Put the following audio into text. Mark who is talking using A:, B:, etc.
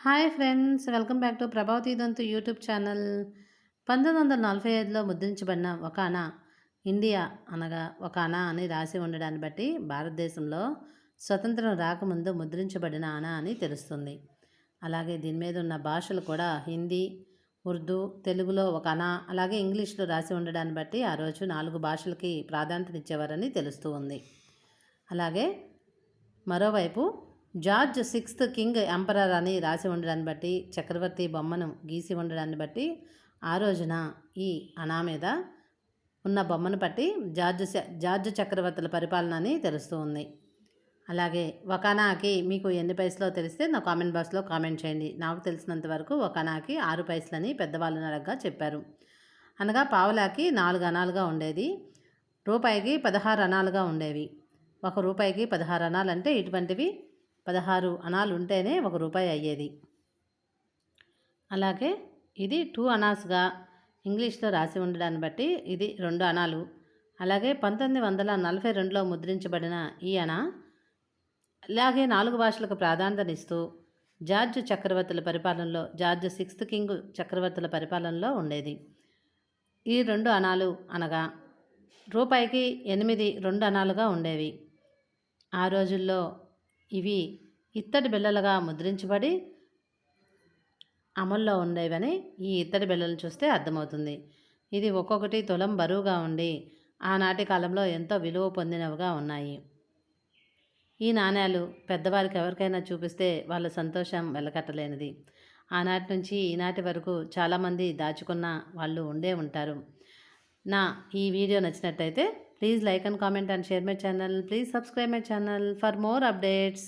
A: Hi friends, welcome back to Prabhavati Dantu YouTube channel. 1945లో ముద్రించబడిన ఒక అణ ఇండియా అనగా ఒక అణ అని రాసి ఉండడాన్ని బట్టి భారతదేశంలో స్వతంత్రం రాకముందు ముద్రించబడిన అణ అని తెలుస్తుంది. అలాగే దీని మీద ఉన్న భాషలు కూడా హిందీ, ఉర్దూ, తెలుగులో ఒక అణ, అలాగే ఇంగ్లీష్లో రాసి ఉండడాన్ని బట్టి ఆ రోజు 4 భాషలకి ప్రాధాన్యతనిచ్చేవారని తెలుస్తూ ఉంది. అలాగే మరోవైపు జార్జ్ సిక్స్త్ కింగ్ ఎంపరర్ అని రాసి ఉండడాన్ని బట్టి, చక్రవర్తి బొమ్మను గీసి ఉండడాన్ని బట్టి ఆ రోజున ఈ అణా మీద ఉన్న బొమ్మను బట్టి జార్జ్ చక్రవర్తుల పరిపాలన అని తెలుస్తూ ఉంది. అలాగే ఒక అణాకి మీకు ఎన్ని పైసలో తెలిస్తే నా కామెంట్ బాక్స్లో కామెంట్ చేయండి. నాకు తెలిసినంత వరకు ఒక అణాకి 6 పైసలని పెద్దవాళ్ళని అడగగా చెప్పారు. అనగా పావలాకి 4 అణాలుగా ఉండేది, రూపాయికి 16 అణాలుగా ఉండేవి. ఒక రూపాయికి 16 అణాలు అంటే ఇటువంటివి 16 అణాలు ఉంటేనే ఒక రూపాయి అయ్యేది. అలాగే ఇది 2 అణాస్గా ఇంగ్లీష్లో రాసి ఉండడాన్ని బట్టి ఇది 2 అణాలు. అలాగే 1942లో ముద్రించబడిన ఈ అణ అలాగే 4 భాషలకు ప్రాధాన్యతనిస్తూ జార్జ్ చక్రవర్తుల పరిపాలనలో, జార్జ్ సిక్స్త్ కింగ్ చక్రవర్తుల పరిపాలనలో ఉండేది. ఈ 2 అణాలు అనగా రూపాయికి 8 2 అణాలుగా ఉండేవి. ఆ రోజుల్లో ఇవి ఇత్తడి బిళ్ళలుగా ముద్రించబడి అమల్లో ఉండేవని ఈ ఇత్తడి బిళ్ళలను చూస్తే అర్థమవుతుంది. ఇది ఒక్కొక్కటి తులం బరువుగా ఉండి ఆనాటి కాలంలో ఎంతో విలువ పొందినవిగా ఉన్నాయి. ఈ నాణేలు పెద్దవారికి ఎవరికైనా చూపిస్తే వాళ్ళ సంతోషం వెలకట్టలేనిది. ఆనాటి నుంచి ఈనాటి వరకు చాలామంది దాచుకున్న వాళ్ళు ఉండే ఉంటారు. నా ఈ వీడియో నచ్చినట్టయితే please like and comment and share my channel. Please subscribe my channel for more updates.